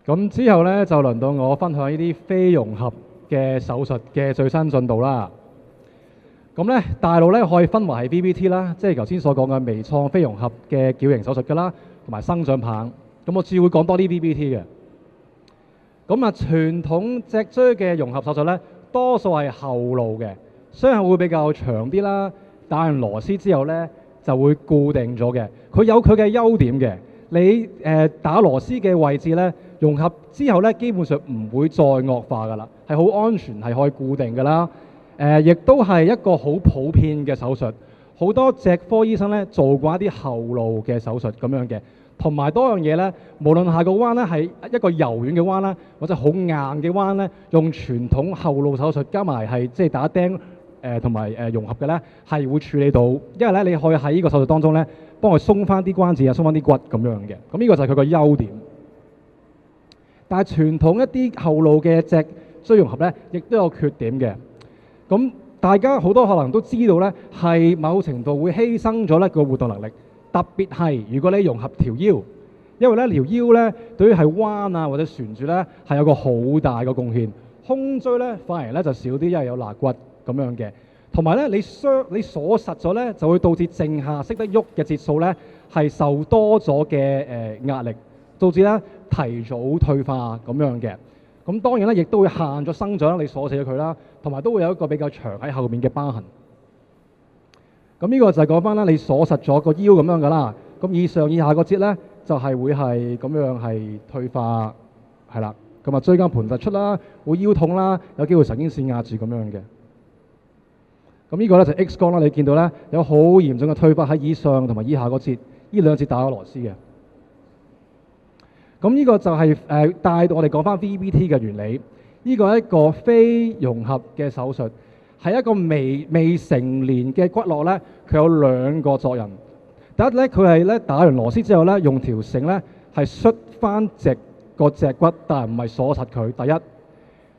咁之後咧就輪到我分享呢啲非融合嘅手術嘅最新進度啦。咁咧大路咧可以分為係 VBT 啦，即係頭先所講嘅微創非融合嘅矯形手術㗎啦，同埋生長棒。咁我主要會講多啲 VBT 嘅。咁啊，傳統脊椎嘅融合手術咧，多數係後路嘅，所以係會比較長啲啦。打完螺絲之後咧，就會固定咗嘅。佢有佢嘅優點嘅。你打螺絲嘅位置咧，融合之後咧，基本上唔會再惡化㗎啦，係好安全，係可以固定㗎啦。亦都係一個好普遍嘅手術，好多脊科醫生咧做過一啲後路嘅手術咁樣嘅。同埋多樣嘢咧，無論下個彎咧係一個柔軟嘅彎啦，或者好硬嘅彎咧，用傳統後路手術加埋係即係打釘同埋融合嘅咧，係會處理到。因為咧你可以喺呢個手術當中咧，幫佢鬆翻啲關節啊，鬆翻啲骨咁樣嘅。咁呢個就係佢個優點。但係傳統一啲後路嘅脊椎融合咧，亦都有缺點嘅。咁大家好多可能都知道咧，係某程度會犧牲咗咧個活動能力。特別係如果你融合條腰，因為咧條腰咧對於係彎啊或者旋轉咧係有個好大嘅貢獻。胸椎咧反而咧就少啲，因為有肋骨咁樣嘅。同埋咧你鎖實咗咧，就會導致正下識得喐嘅節數咧係受多咗嘅壓力，導致咧提早退化咁樣嘅。咁當然咧亦都會限咗生長，你鎖死咗佢啦，同埋都會有一個比較長喺後面嘅疤痕。咁呢個就係講翻啦，你鎖實咗個腰咁樣噶啦。咁以上以下個節咧，就係會係咁樣係退化，係啦。咁啊椎間盤突出啦，會腰痛啦，有機會神經線壓住咁樣嘅。咁呢個咧就 X 光啦，你見到咧有好嚴重嘅退化喺以上同埋以下個節，呢兩節打咗螺絲嘅。咁呢個就係帶到我哋講翻 VBT 嘅原理。呢個係一個非融合嘅手術。係一個未成年嘅骨骼咧，佢有兩個作用。第一咧，佢係咧打完螺絲之後咧，用條繩咧係捽翻個脊骨，但係唔係鎖實佢。第一，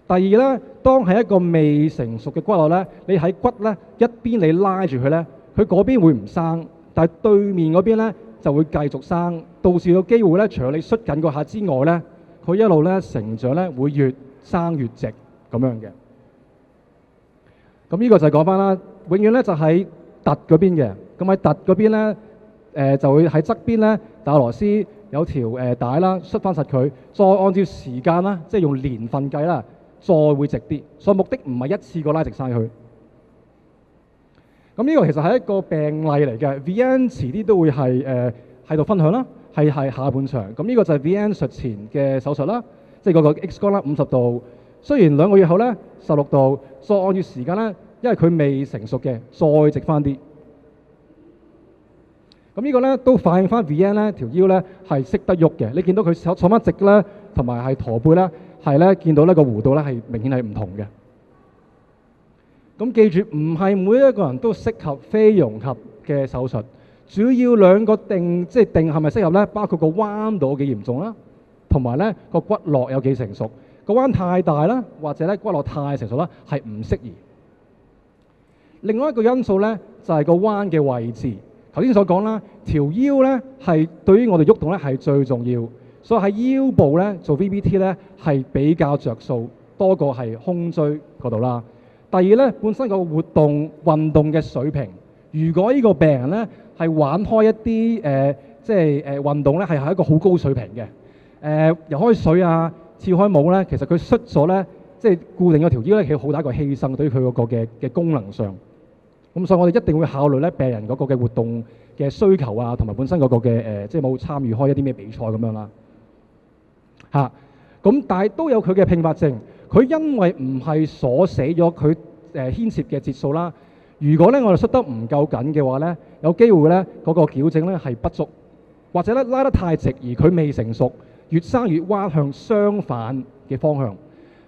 第二咧，當係一個未成熟嘅骨骼咧，你喺骨咧一邊你拉住佢咧，佢嗰邊會唔生，但係對面嗰邊咧就會繼續生，導致個機會咧，除咗你捽緊嗰下之外咧，佢一路咧成長咧會越生越直咁樣嘅。咁呢個就係講翻啦，永遠咧就喺凸嗰邊嘅。咁喺凸嗰邊咧，就會喺側邊咧打螺絲，有條帶啦，捽翻實佢，再按照時間啦，即係用年份計啦，再會直啲。所以目的唔係一次過拉直晒佢。咁呢個其實係一個病例嚟嘅 ，VN 遲啲都會係喺度分享啦，係下半場。咁呢個就係 VN 術前嘅手術啦，即係嗰個 X 光啦，50度。雖然2個月後咧16度，再按照時間咧，因為佢未成熟嘅，再直翻啲。咁呢個咧都反映翻 VN 咧條腰咧係識得喐嘅。你見到佢坐翻直咧，同埋係駝背咧，係咧見到呢個弧度咧係明顯係唔同嘅。咁記住，唔係每一個人都適合非融合嘅手術，主要兩個定係咪適合咧？包括個彎度幾嚴重啦，同埋咧個骨骼有幾成熟。個彎太大啦，或者咧骨骼太成熟啦，係唔適宜。另外一個因素咧就係個彎嘅位置。頭先所講啦，條腰咧係對於我哋喐動咧係最重要，所以喺腰部咧做 VBT 咧係比較着數多過係胸椎嗰度啦。第二咧，本身個活動運動嘅水平，如果呢個病人咧係玩開一啲運動咧係一個好高水平嘅，游開水啊，跳開舞咧，其實佢摔咗咧，即係固定嗰條腰咧，其實好大一個犧牲對於佢嗰個嘅功能上。咁所以我哋一定會考慮咧病人嗰個嘅活動嘅需求啊，同埋本身嗰個嘅即係冇參與開一啲咩比賽咁樣啦。咁但係都有佢嘅併發症。佢因為唔係鎖死咗佢牽涉嘅節數啦。如果咧我哋摔得唔夠緊嘅話咧，有機會咧嗰個矯正咧係不足，或者咧拉得太直而佢未成熟。越生越彎向相反嘅方向，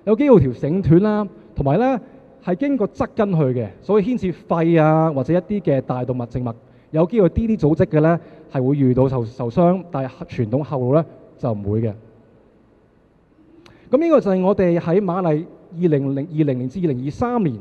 有機會條繩斷啦，同埋咧係經過側根去嘅，所以牽涉肺啊或者一啲嘅大動脈靜脈，有機會啲組織嘅咧係會遇到受傷，但係傳統後路咧就唔會嘅。咁呢個就係我哋喺瑪麗2020年至2023年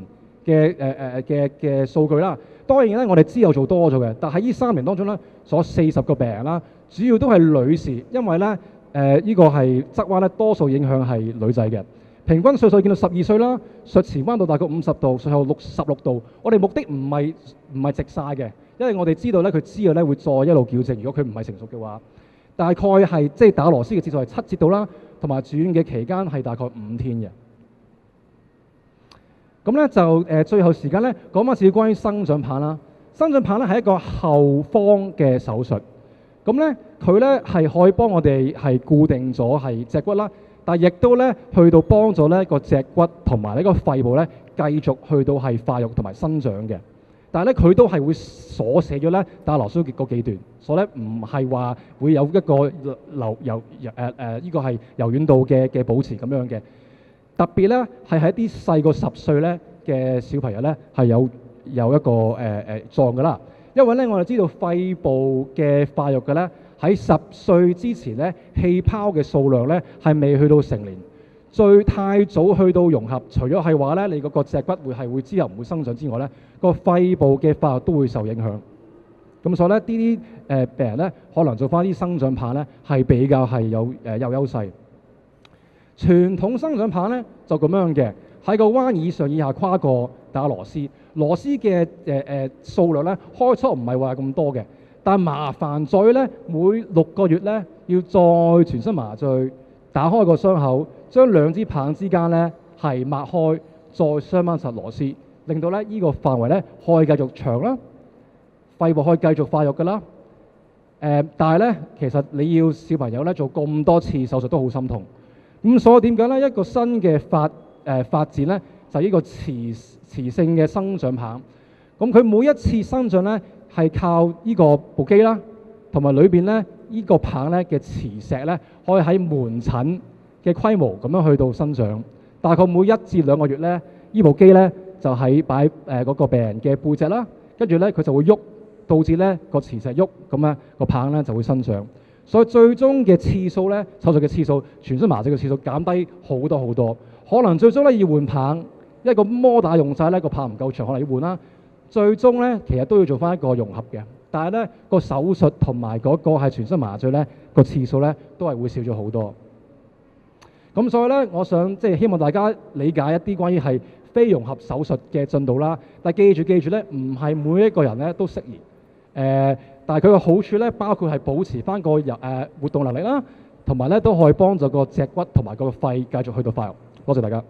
嘅數據啦。當然咧，我哋之後做多咗嘅，但喺呢3年當中咧，所40個病人啦，主要都係女士，因為咧呢個係側彎咧，多數影響係女仔嘅。平均歲數見到12歲啦，術前彎度大概50度，術後16度。我哋目的唔係直晒嘅，因為我哋知道咧，佢之後咧會再一路矯正。如果佢唔係成熟嘅話，大概係即係打螺絲嘅次數係7節度啦，同埋住院嘅期間係大概5天嘅。咁咧就最後時間咧講翻少少關於生長棒啦。生長棒咧係一個後方嘅手術。咁咧佢咧係可以幫我哋係固定咗係脊骨啦，但係亦都咧去到幫助咧個脊骨同埋呢個肺部咧繼續去到係發育同埋生長嘅。但係咧佢都係會鎖死咗咧打螺絲嗰幾段，所以咧唔係話會有一個呢個係柔軟度嘅保持咁樣嘅。特別咧係喺啲細過10歲咧嘅小朋友咧係有一個撞㗎啦。因為咧，我哋知道肺部嘅發育嘅咧，喺10歲之前咧，氣泡嘅數量咧係未去到成年。太早去到融合，除咗係話咧，你嗰個脊骨會之後唔會生長之外咧，個肺部嘅發育都會受影響。咁所以咧，呢啲病人咧，可能做翻啲生長棒咧，係比較係有優勢。傳統生長棒咧就咁樣嘅，喺個彎以上以下跨過打螺絲。螺絲嘅數量咧，開初唔係話咁多嘅，但麻煩在咧每6個月咧要再全身麻醉，打開個傷口，將兩支棒之間咧係抹開，再鑲翻實螺絲，令到咧呢個範圍咧可以繼續長啦，肺部可以繼續發育㗎啦。但係咧其實你要小朋友咧做咁多次手術都好心痛。咁所以點解咧一個新嘅發展咧就係呢個磁性嘅生長棒。咁佢每一次生長咧係靠呢個部機啦，同埋裏邊咧呢個棒咧嘅磁石咧可以喺門診嘅規模咁樣去到生長。大概每1至2個月咧，呢部機咧就喺擺嗰個病人嘅背脊啦，跟住咧佢就會喐，導致咧個磁石喐，咁咧個棒咧就會生長。所以最終嘅次數咧，手術嘅次數、全身麻醉嘅次數減低好多好多。可能最終咧要換棒，一個摩打用晒咧個棒唔夠長，可能要換啦。最終咧其實都要做翻一個融合嘅，但係咧個手術同埋嗰個係全身麻醉咧個次數咧都係會少咗好多。咁所以咧，我想即係希望大家理解一啲關於係非融合手術嘅進度啦。但係記住咧，唔係每一個人咧都適宜。但係佢嘅好處咧，包括係保持翻個活動能力啦，同埋咧都可以幫助個脊骨同埋個肺繼續去到發育。多謝大家。